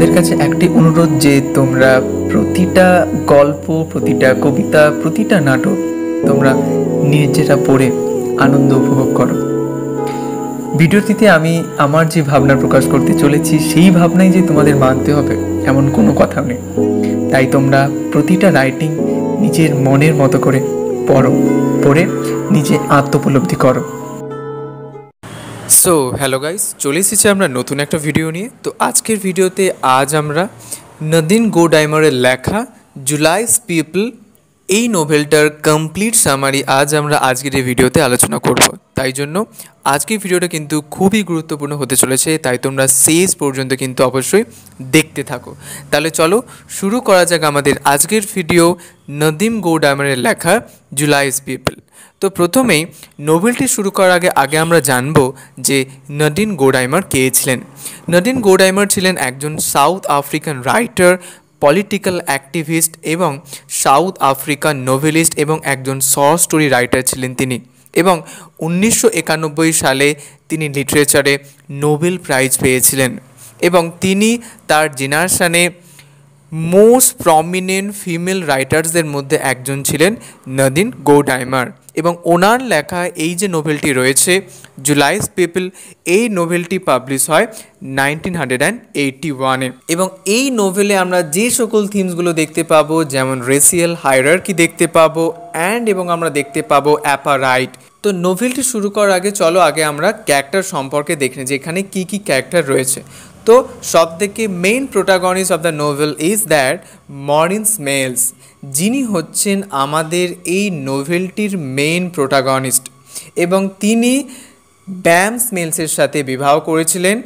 তোমাদের কাছে একটি অনুরোধ যে তোমরা প্রতিটা গল্প, প্রতিটা কবিতা, প্রতিটা নাটক তোমরা নিজেরা পড়ে আনন্দ উপভোগ করো। ভিডিওটিতে আমি আমার যে ভাবনা প্রকাশ করতে চলেছি সেই ভাবনাই যে তোমাদের মানতে হবে এমন কোনো কথা নেই। তাই তোমরা প্রতিটা রাইটিং নিজের মনের মতো করে পড়ো, পড়ে নিজে আত্মোপলব্ধি করো। সো হ্যালো গাইস, চলে এসেছি আমরা নতুন একটা ভিডিও নিয়ে। তো আজকের ভিডিওতে আজ আমরা নদিন গোডাইমারের লেখা জুলাইস পিপল এই নোভেলটার কমপ্লিট সামারি আজ আমরা আজকের এই ভিডিওতে আলোচনা করব। তাই জন্য আজকের ভিডিওটা কিন্তু খুবই গুরুত্বপূর্ণ হতে চলেছে, তাই তোমরা শেষ পর্যন্ত কিন্তু অবশ্যই দেখতে থাকো। তাহলে চলো শুরু করা যাক আমাদের আজকের ভিডিও নদিম গোডাইমারের লেখা জুলাইস পিপল। তো প্রথমেই নোভেলটি শুরু করার আগে আমরা জানব যে নদিন গোডাইমার কে ছিলেন। নদিন গোডাইমার ছিলেন একজন south African writer, political activist এবং সাউথ আফ্রিকান নোভেলিস্ট এবং একজন শর্ট স্টোরি রাইটার ছিলেন তিনি। এবং 1991 সালে তিনি লিটারেচারে নোবেল প্রাইজ পেয়েছিলেন এবং তিনি তার জেনারেশনে মোস্ট প্রমিনেন্ট ফিমেল রাইটার্সদের মধ্যে একজন ছিলেন নদিন গোডাইমার। এবং ওনার লেখা এই যে নোভেলটি রয়েছে জুলাইস পিপল, এই নোভেলটি পাবলিশ হয় 1981-এ। এবং এই নোভেলে আমরা যে সকল থিমসগুলো দেখতে পাবো, যেমন রেসিয়াল হায়ারার্কি দেখতে পাবো এবং আমরা দেখতে পাবো অ্যাপারাইট। তো নোভেলটি শুরু করার আগে চলো আমরা ক্যারেক্টার সম্পর্কে দেখে নিই যে এখানে কী কী ক্যারেক্টার রয়েছে। তো সব থেকে main protagonist of the novel is that mooring smells, যিনি হচ্ছেন আমাদের এই নোভেলটির মেইন প্রোটাগনিস্ট। এবং তিনি ব্যাম স্মেলসের সাথে বিবাহ করেছিলেন,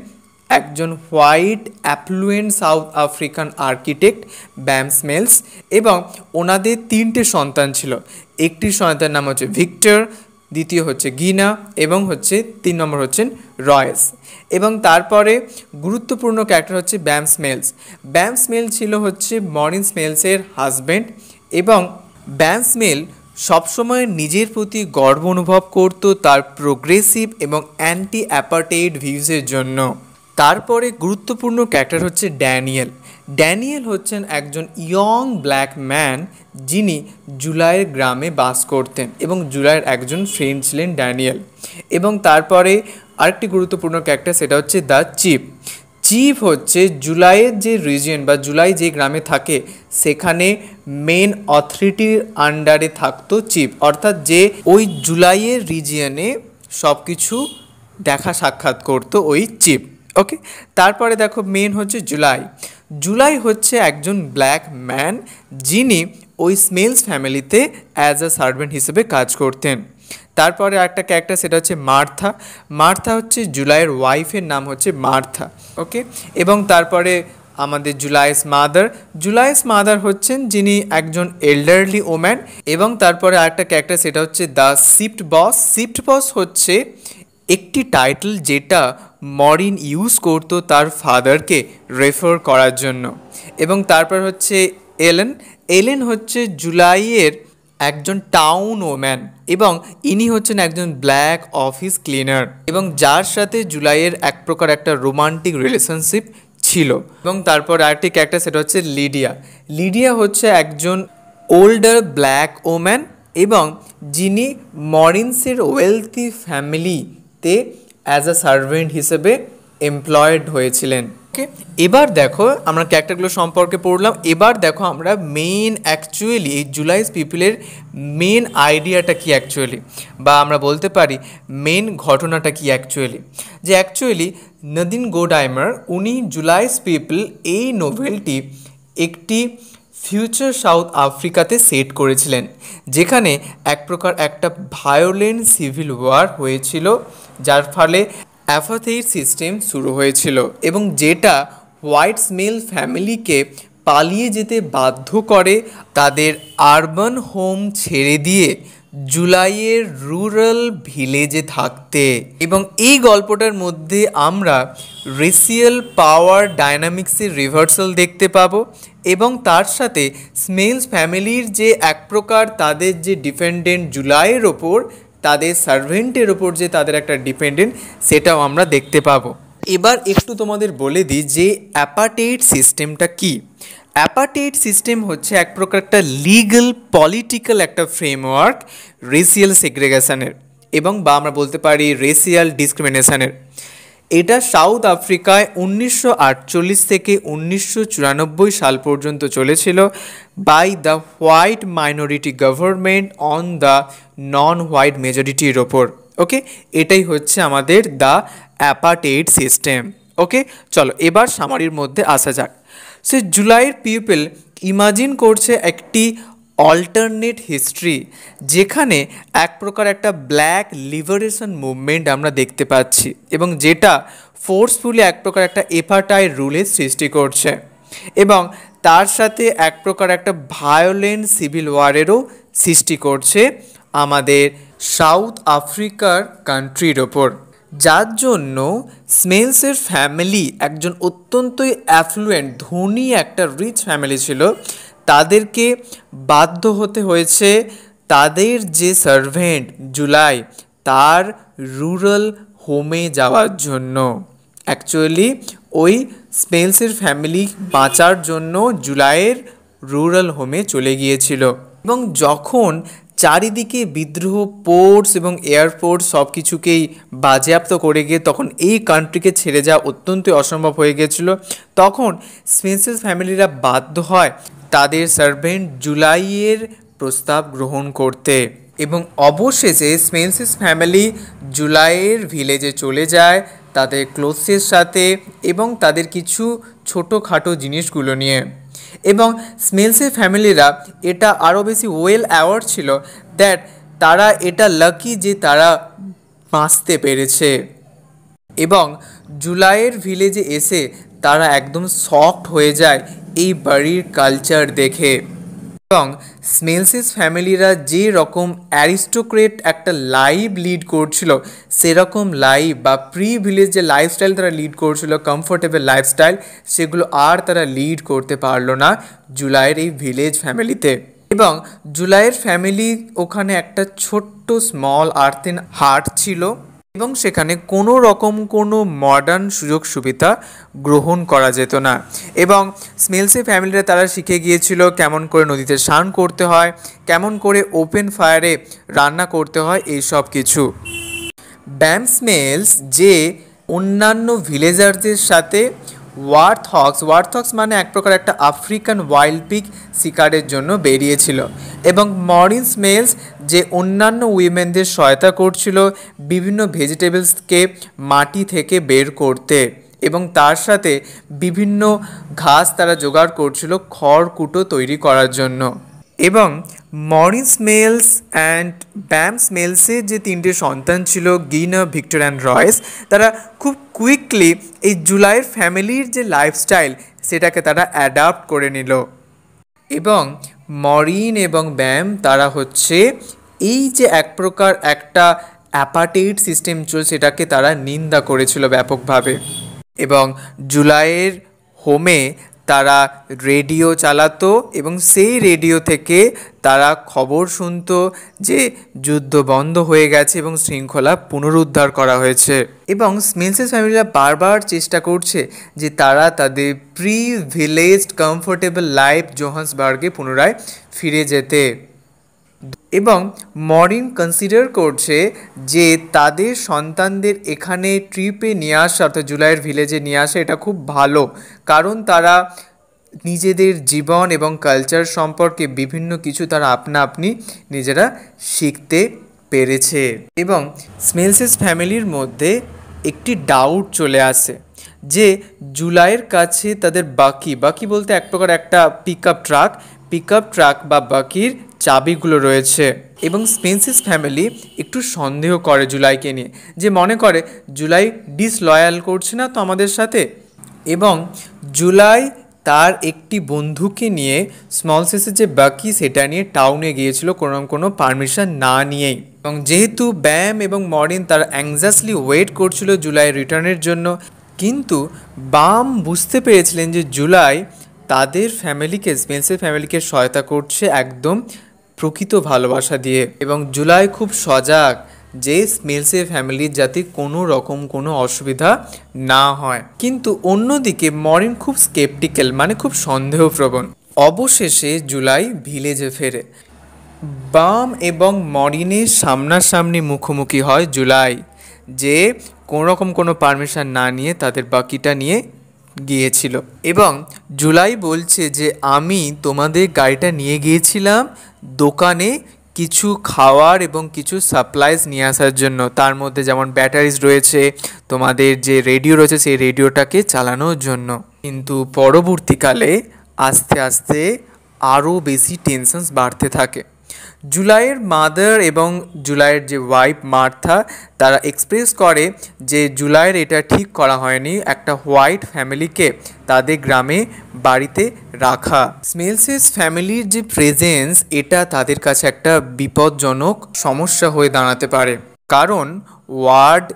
একজন white effluent south African architect ব্যাম স্মেলস। এবং ওনাদের 3টে সন্তান ছিল। একটি সন্তানের নাম হচ্ছে ভিক্টর, দ্বিতীয় হচ্ছে গিনা এবং 3 নম্বর হচ্ছেন রয়েস। এবং তারপরে গুরুত্বপূর্ণ ক্যারেক্টার হচ্ছে ব্যাম স্মেলস। ব্যাম স্মেল ছিল মরিন স্মেলসের হাজব্যান্ড। এবং ব্যাম স্মেল সবসময় নিজের প্রতি গর্ব অনুভব করত তার প্রোগ্রেসিভ এবং অ্যান্টি অ্যাপার্টেইড ভিউজের জন্য। তারপরে গুরুত্বপূর্ণ ক্যারেক্টার হচ্ছে ড্যানিয়েল। ড্যানিয়েল হচ্ছেন একজন ইয়ং ব্ল্যাক ম্যান, যিনি জুলাইয়ের গ্রামে বাস করতেন এবং জুলাইয়ের একজন ফ্রেন্ড ছিলেন ড্যানিয়েল। এবং তারপরে আরেকটি গুরুত্বপূর্ণ ক্যারেক্টার, সেটা হচ্ছে দ্য চিফ। চিফ হচ্ছে জুলাইয়ের যে রিজিয়ন বা জুলাই যে গ্রামে থাকে সেখানে মেন অথরিটির আন্ডারে থাকতো চিফ, অর্থাৎ যে ওই জুলাইয়ের রিজিয়নে সব কিছু দেখা সাক্ষাৎ করতো ওই চিফ। ওকে, তারপরে দেখো মেন হচ্ছে জুলাই। জুলাই হচ্ছে একজন ব্ল্যাক ম্যান, যিনি ওই স্মেলস ফ্যামিলিতে অ্যাজ আ সার্ভেন্ট হিসেবে কাজ করতেন। তারপরে একটা ক্যারেক্টার, সেটা হচ্ছে মার্থা। মার্থা হচ্ছে জুলাইয়ের ওয়াইফের নাম হচ্ছে মার্থা। ওকে, এবং তারপরে আমাদের জুলাইস মাদার। জুলাইস মাদার হচ্ছেন যিনি একজন এল্ডারলি ওম্যান। এবং তারপরে আরেকটা ক্যারেক্টার, সেটা হচ্ছে দ্য শিফট বস। শিফট বস হচ্ছে একটি টাইটেল যেটা মরিন ইউজ করতো তার ফাদারকে রেফার করার জন্য। এবং তারপর হচ্ছে এলেন। এলেন হচ্ছে জুলাইয়ের একজন টাউন ওম্যান এবং ইনি হচ্ছেন একজন ব্ল্যাক অফিস ক্লিনার এবং যার সাথে জুলাইয়ের এক প্রকার একটা রোমান্টিক রিলেশনশিপ ছিল। এবং তারপর আরেকটি ক্যারেক্টার, সেটা হচ্ছে লিডিয়া। লিডিয়া হচ্ছে একজন ওল্ডার ব্ল্যাক ওম্যান এবং যিনি মরিনসের ওয়েলথি ফ্যামিলিতে অ্যাজ আ সার্ভেন্ট হিসেবে এমপ্লয়েড হয়েছিলেন। ওকে, এবার দেখো আমরা ক্যারেক্টারগুলো সম্পর্কে পড়লাম। এবার দেখো আমরা মেন অ্যাকচুয়ালি এই জুলাইস পিপলের মেন আইডিয়াটা কি অ্যাকচুয়ালি, বা আমরা বলতে পারি মেন ঘটনাটা কি অ্যাকচুয়ালি। যে অ্যাকচুয়ালি নদিন গোডাইমার উনি জুলাইস পিপল এই নোভেলটি একটি ফিউচার সাউথ আফ্রিকাতে সেট করেছিলেন, যেখানে এক প্রকার একটা ভায়োলেন্ট সিভিল ওয়ার হয়েছিল, যার ফলে অ্যাপার্থাইড সিস্টেম শুরু হয়েছিল এবং যেটা হোয়াইট স্মেল ফ্যামিলিকে পালিয়ে যেতে বাধ্য করে তাদের আরবান হোম ছেড়ে দিয়ে জুলাইয়ের রুরাল ভিলেজে থাকতে। এবং এই গল্পটার মধ্যে আমরা রেসিয়াল পাওয়ার ডায়নামিক্সের রিভার্সাল দেখতে পাবো এবং তার সাথে স্মেলস ফ্যামিলির যে এক প্রকার তাদের যে ডিপেন্ডেন্ট জুলাইয়ের ওপর, তাদের সার্ভেন্টের ওপর যে তাদের একটা ডিপেন্ডেন্ট, সেটাও আমরা দেখতে পাবো। এবার একটু তোমাদের বলে দিই যে অ্যাপার্টেইড সিস্টেমটা কি। অ্যাপার্টেইড সিস্টেম হচ্ছে এক প্রকার একটা লিগ্যাল পলিটিক্যাল একটা ফ্রেমওয়ার্ক রেসিয়াল সেগ্রেগেশনের এবং বা আমরা বলতে পারি রেসিয়াল ডিসক্রিমিনেশনের। এটা সাউথ আফ্রিকায় 1948 থেকে 1994 সাল পর্যন্ত চলেছিল by the white minority government on the non white মেজরিটির ওপর। ওকে, এটাই হচ্ছে আমাদের দ্য অ্যাপার্টেইড সিস্টেম। ওকে, চলো এবার সামারির মধ্যে আসা যাক। সে জুলাইয়ের পিপল ইমাজিন করছে একটি অল্টারনেট হিস্ট্রি, যেখানে এক প্রকার একটা ব্ল্যাক লিবারেশন মুভমেন্ট আমরা দেখতে পাচ্ছি এবং যেটা ফোর্সফুলি এক প্রকার একটা এপার্টাইড রুলের সৃষ্টি করছে এবং তার সাথে এক প্রকার একটা ভায়োলেন্ট সিভিল ওয়ারেরও সৃষ্টি করছে আমাদের সাউথ আফ্রিকার কান্ট্রির ওপর, যার জন্য স্মেলসের ফ্যামিলি একজন অত্যন্তই অ্যাফ্লুয়েন্ট ধনী একটা রিচ ফ্যামিলি ছিল, তাদেরকে বাধ্য হতে হয়েছে তাদের যে সার্ভেন্ট জুলাই তার রুরাল হোমে যাওয়ার জন্য। অ্যাকচুয়ালি ওই স্মেলসের ফ্যামিলি বাঁচার জন্য জুলাইয়ের রুরাল হোমে চলে গিয়েছিল এবং যখন চারিদিকে বিদ্রোহ, পোর্টস এবং এয়ারপোর্ট সব কিছুকেই বাজেয়াপ্ত করে গিয়ে তখন এই কান্ট্রিকে ছেড়ে যাওয়া অত্যন্তই অসম্ভব হয়ে গিয়েছিল, তখন স্পেন্সেস ফ্যামিলিরা বাধ্য হয় তাদের সার্ভেন্ট জুলাইয়ের প্রস্তাব গ্রহণ করতে এবং অবশেষে স্পেন্সেস ফ্যামিলি জুলাইয়ের ভিলেজে চলে যায় তাদের ক্লোথসের সাথে এবং তাদের কিছু ছোটোখাটো জিনিসগুলো নিয়ে। এবং স্মেলসের ফ্যামিলিরা এটা আরও বেশি ওয়েল অ্যাওয়ার্ড ছিল দ্যাট তারা এটা লাকি যে তারা বাঁচতে পেরেছে এবং জুলাইয়ের ভিলেজে এসে তারা একদম শকড হয়ে যায় এই বাড়ির কালচার দেখে এবং স্মেলসেস ফ্যামিলিরা যে রকম অ্যারিস্টোক্রেট একটা লাইফ লিড করছিল সেরকম লাইফ বা প্রি ভিলেজ যে লাইফস্টাইল তারা লিড করছিল, কমফোর্টেবল লাইফস্টাইল, সেগুলো আর তারা লিড করতে পারলো না জুলাইয়ের এই ভিলেজ ফ্যামিলিতে। এবং জুলাইয়ের ফ্যামিলি ওখানে একটা ছোট্ট স্মল আর্থেন হাট ছিল এবং সেখানে কোনো রকম কোনো মডার্ন সুযোগ সুবিধা গ্রহণ করা যেত না এবং স্মেলসের ফ্যামিলিরা তারা শিখে গিয়েছিল কেমন করে নদীতে স্নান করতে হয়, কেমন করে ওপেন ফায়ারে রান্না করতে হয়, এই সব কিছু। ব্যাম স্মেলস যে অন্যান্য ভিলেজারদের সাথে ওয়ার্থক্স মানে এক প্রকার একটা আফ্রিকান ওয়াইল্ড পিগ শিকারের জন্য বেরিয়েছিল এবং মরিন স্মেলস যে অন্যান্য উইমেনদের সহায়তা করছিল বিভিন্ন ভেজিটেবলসকে মাটি থেকে বের করতে এবং তার সাথে বিভিন্ন ঘাস তারা জোগাড় করছিল খড়কুটো তৈরি করার জন্য। এবং মরিন স্মেলস অ্যান্ড ব্যাম স্মেলসের যে তিনটে সন্তান ছিল গিনার, ভিক্টর অ্যান্ড রয়েস, তারা খুব কুইকলি এই জুলাইয়ের ফ্যামিলির যে লাইফস্টাইল সেটাকে তারা অ্যাডাপ্ট করে নিল এবং মরিন এবং ব্যাম তারা হচ্ছে এই যে এক প্রকার একটা অ্যাপার্টেইড সিস্টেম চলছে সেটাকে তারা নিন্দা করেছিল ব্যাপকভাবে এবং জুলাইয়ের হোমে তারা রেডিও চালাতো এবং সেই রেডিও থেকে তারা খবর শুনতো যে যুদ্ধ বন্ধ হয়ে গেছে এবং শৃঙ্খলা পুনরুদ্ধার করা হয়েছে এবং স্মেলসেস ফ্যামিলিরা বারবার চেষ্টা করছে যে তারা তাদের প্রি ভিলেজড কমফোর্টেবল লাইফ জোহান্সবার্গে পুনরায় ফিরে যেতে এবং মরিন কনসিডার করছে যে তাদের সন্তানদের এখানে ট্রিপে নিয়ে আসা অর্থাৎ জুলাইয়ের ভিলেজে নিয়ে আসা এটা খুব ভালো, কারণ তারা নিজেদের জীবন এবং কালচার সম্পর্কে বিভিন্ন কিছু তারা আপনা আপনি নিজেরা শিখতে পেরেছে এবং স্মেলসেস ফ্যামিলির মধ্যে একটি ডাউট চলে আসে যে জুলাইয়ের কাছে তাদের বাকি বলতে এক প্রকার একটা পিক আপ ট্রাক বা বাকির চাবিগুলো রয়েছে এবং স্পেন্সেস ফ্যামিলি একটু সন্দেহ করে জুলাইকে নিয়ে, যে মনে করে জুলাই ডিসলয়াল করছে না তো আমাদের সাথে। এবং জুলাই তার একটি বন্ধুকে নিয়ে স্মলসেসের যে বাকি সেটা নিয়ে টাউনে গিয়েছিল কোনো পারমিশন না নিয়েই এবং যেহেতু ব্যাম এবং মরিন তারা অ্যাংজাসলি ওয়েট করছিল জুলাইয়ের রিটার্নের জন্য, কিন্তু বাম বুঝতে পেরেছিলেন যে জুলাই তাদের ফ্যামিলিকে স্পেন্সের ফ্যামিলিকে সহায়তা করছে একদম প্রকৃত ভালোবাসা দিয়ে এবং জুলাই খুব সজাগ যে স্মেলসের ফ্যামিলির যাতে কোনো রকম কোনো অসুবিধা না হয়। কিন্তু অন্যদিকে মরিন খুব স্কেপটিক্যাল, মানে খুব সন্দেহপ্রবণ। অবশেষে জুলাই ভিলেজে ফেরে। বাম এবং মরিনের সামনাসামনি মুখোমুখি হয় জুলাই, যে কোনোরকম কোনো পারমিশন না নিয়ে তাদের বাকিটা নিয়ে গিয়েছিল। এবং জুলাই বলছে যে আমি তোমাদের গাড়িটা নিয়ে গিয়েছিলাম দোকানে কিছু খাওয়ার এবং কিছু সাপ্লাইজ নিয়ে আসার জন্য, তার মধ্যে যেমন ব্যাটারিজ রয়েছে, তোমাদের যে রেডিও রয়েছে সেই রেডিওটাকে চালানোর জন্য। কিন্তু পরবর্তীকালে আস্তে আস্তে আরও বেশি টেনশনস বাড়তে থাকে। জুলাইয়ের মাদার এবং জুলাইয়ের যে ওয়াইফ মার্থা, তারা এক্সপ্রেস করে যে জুলাইয়ের এটা ঠিক করা হয়নি একটা হোয়াইট ফ্যামিলিকে তাদের গ্রামে বাড়িতে রাখা। স্মেলসেস ফ্যামিলির যে প্রেজেন্স, এটা তাদের কাছে একটা বিপজ্জনক সমস্যা হয়ে দাঁড়াতে পারে, কারণ ওয়ার্ড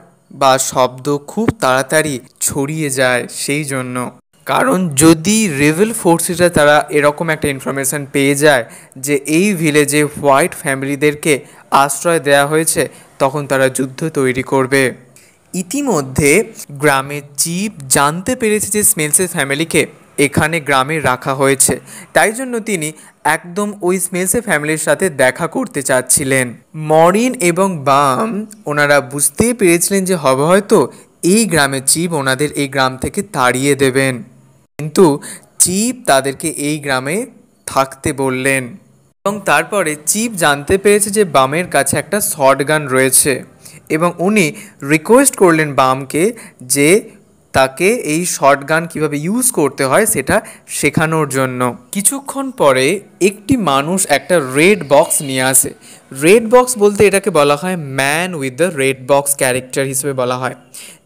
বা শব্দ খুব তাড়াতাড়ি ছড়িয়ে যায়। সেই জন্য, কারণ যদি রেবেল ফোর্সেসরা তারা এরকম একটা ইনফরমেশান পেয়ে যায় যে এই ভিলেজে হোয়াইট ফ্যামিলিদেরকে আশ্রয় দেওয়া হয়েছে, তখন তারা যুদ্ধ তৈরি করবে। ইতিমধ্যে গ্রামের চিফ জানতে পেরেছে যে স্মেলসের ফ্যামিলিকে এখানে গ্রামে রাখা হয়েছে, তাই জন্য তিনি একদম ওই স্মেলসের ফ্যামিলির সাথে দেখা করতে চাচ্ছিলেন। মরিন এবং বাম ওনারা বুঝতেই পেরেছিলেন যে হবে হয়তো এই গ্রামের চিফ ওনাদের এই গ্রাম থেকে তাড়িয়ে দেবেন, কিন্তু চিফ তাদেরকে এই গ্রামে থাকতে বললেন। এবং তারপরে চিফ জানতে পেরেছে যে বামের কাছে একটা শর্টগান রয়েছে, এবং উনি রিকোয়েস্ট করলেন বামকে যে তাকে এই শর্টগান কিভাবে ইউজ করতে হয় সেটা শেখানোর জন্য। কিছুক্ষণ পরে একটি মানুষ একটা রেড বক্স নিয়ে আসে। রেড বক্স বলতে এটাকে বলা হয় man with the red box character হিসেবে বলা হয়,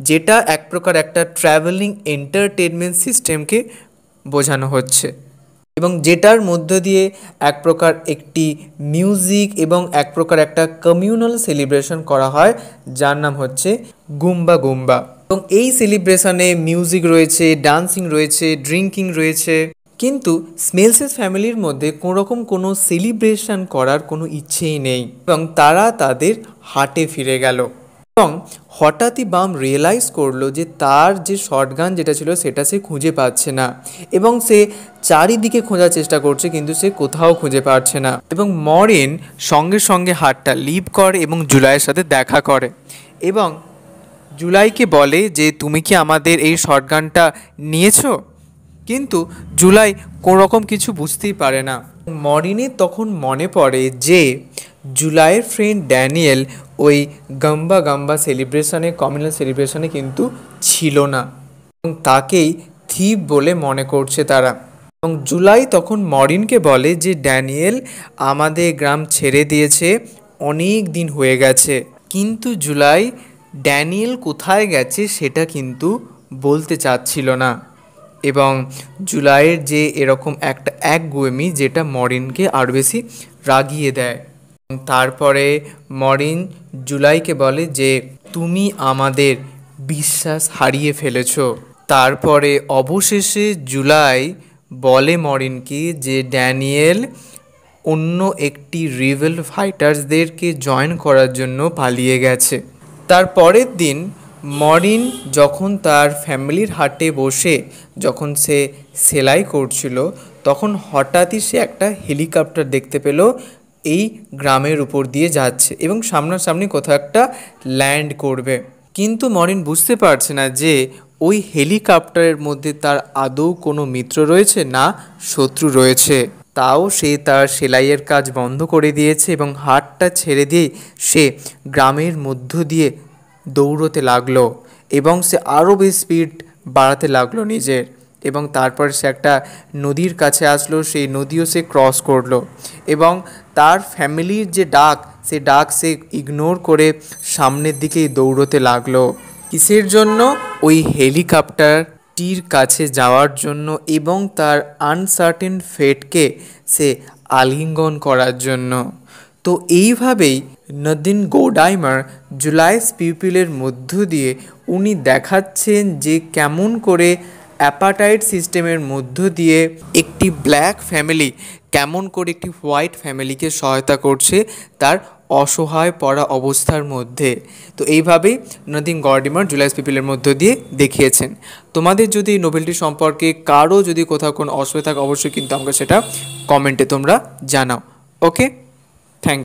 যেটা এক প্রকার একটা ট্রাভেলিং এন্টারটেনমেন্ট সিস্টেমকে বোঝানো হচ্ছে, এবং যেটার মধ্য দিয়ে এক প্রকার একটি মিউজিক এবং এক প্রকার একটা কমিউনাল সেলিব্রেশন করা হয়, যার নাম হচ্ছে গুম্বা গুম্বা। এবং এই সেলিব্রেশনে মিউজিক রয়েছে, ডান্সিং রয়েছে, ড্রিঙ্কিং রয়েছে। কিন্তু স্মেলসেস ফ্যামিলির মধ্যে কোনোরকম কোনো সেলিব্রেশন করার কোনো ইচ্ছেই নেই, এবং তারা তাদের হাটে ফিরে গেল। এবং হঠাৎই বাম রিয়েলাইজ করলো যে তার যে শর্টগান যেটা ছিল সেটা সে খুঁজে পাচ্ছে না, এবং সে চারিদিকে খোঁজার চেষ্টা করছে, কিন্তু সে কোথাও খুঁজে পাচ্ছে না। এবং মরিন সঙ্গে সঙ্গে হাটটা লিভ করে এবং জুলাইয়ের সাথে দেখা করে, এবং জুলাইকে বলে যে তুমি কি আমাদের এই শর্টগানটা নিয়েছো? কিন্তু জুলাই কোনোরকম কিছু বুঝতেই পারে না। মরিনের তখন মনে পড়ে যে জুলাইয়ের ফ্রেন্ড ড্যানিয়েল ওই গাম্বা গাম্বা সেলিব্রেশনে, কমিউনাল সেলিব্রেশনে কিন্তু ছিল না, এবং তাকেই থিপ বলে মনে করছে তারা। এবং জুলাই তখন মরিনকে বলে যে ড্যানিয়েল আমাদের গ্রাম ছেড়ে দিয়েছে, অনেক দিন হয়ে গেছে। কিন্তু জুলাই ড্যানিয়েল কোথায় গেছে সেটা কিন্তু বলতে চাচ্ছিল না, এবং জুলাইয়ের যে এরকম একটা একগুঁয়েমি যেটা মরিনকে আরও বেশি রাগিয়ে দেয়। তারপরে মরিন জুলাইকে বলে যে তুমি আমাদের বিশ্বাস হারিয়ে ফেলেছো। তারপরে অবশেষে জুলাই বলে মরিনকে যে ড্যানিয়েল অন্য একটি রিবেল ফাইটার্সদেরকে জয়েন করার জন্য পালিয়ে গেছে। তার পরের দিন মরিন যখন তার ফ্যামিলির হাটে বসে যখন সে সেলাই করছিল, তখন হঠাৎই সে একটা হেলিকপ্টার দেখতে পেল এই গ্রামের উপর দিয়ে যাচ্ছে এবং সামনাসামনি কোথাও একটা ল্যান্ড করবে। কিন্তু মরিন বুঝতে পারছে না যে ওই হেলিকপ্টারের মধ্যে তার আদৌ কোনো মিত্র রয়েছে না শত্রু রয়েছে। তাও সে তার সেলাইয়ের কাজ বন্ধ করে দিয়েছে এবং হাটটা ছেড়ে দিয়ে সে গ্রামের মধ্য দিয়ে দৌড়তে লাগলো, এবং সে আরও বেশি স্পিড বাড়াতে লাগলো নিজের। এবং তারপর সে একটা নদীর কাছে আসলো, সেই নদীও সে ক্রস করলো, এবং তার ফ্যামিলির যে ডাক সে ইগনোর করে সামনের দিকেই দৌড়তে লাগলো। কিসের জন্য? ওই হেলিকপ্টারটির কাছে যাওয়ার জন্য এবং তার আনসার্টেন ফেটকে সে আলিঙ্গন করার জন্য। তো এইভাবেই নদিন গোডাইমার জুলাইস পিপিলের মধ্য দিয়ে উনি দেখাচ্ছেন যে কেমন করে অ্যাপাটাইট সিস্টেমের মধ্য দিয়ে একটি ব্ল্যাক ফ্যামিলি কেমন করে একটি হোয়াইট ফ্যামিলিকে সহায়তা করছে তার অসহায় পড়া অবস্থার মধ্যে। তো এইভাবেই নথিং গর্ডিমার জুলাইস পিপলের মধ্য দিয়ে দেখিয়েছেন। তোমাদের যদি এই নোভেলটি সম্পর্কে কারো যদি কোথাও কোনো অসুবিধা থাকে অবশ্যই কিন্তু আমাকে সেটা কমেন্টে তোমরা জানাও। ওকে, থ্যাংক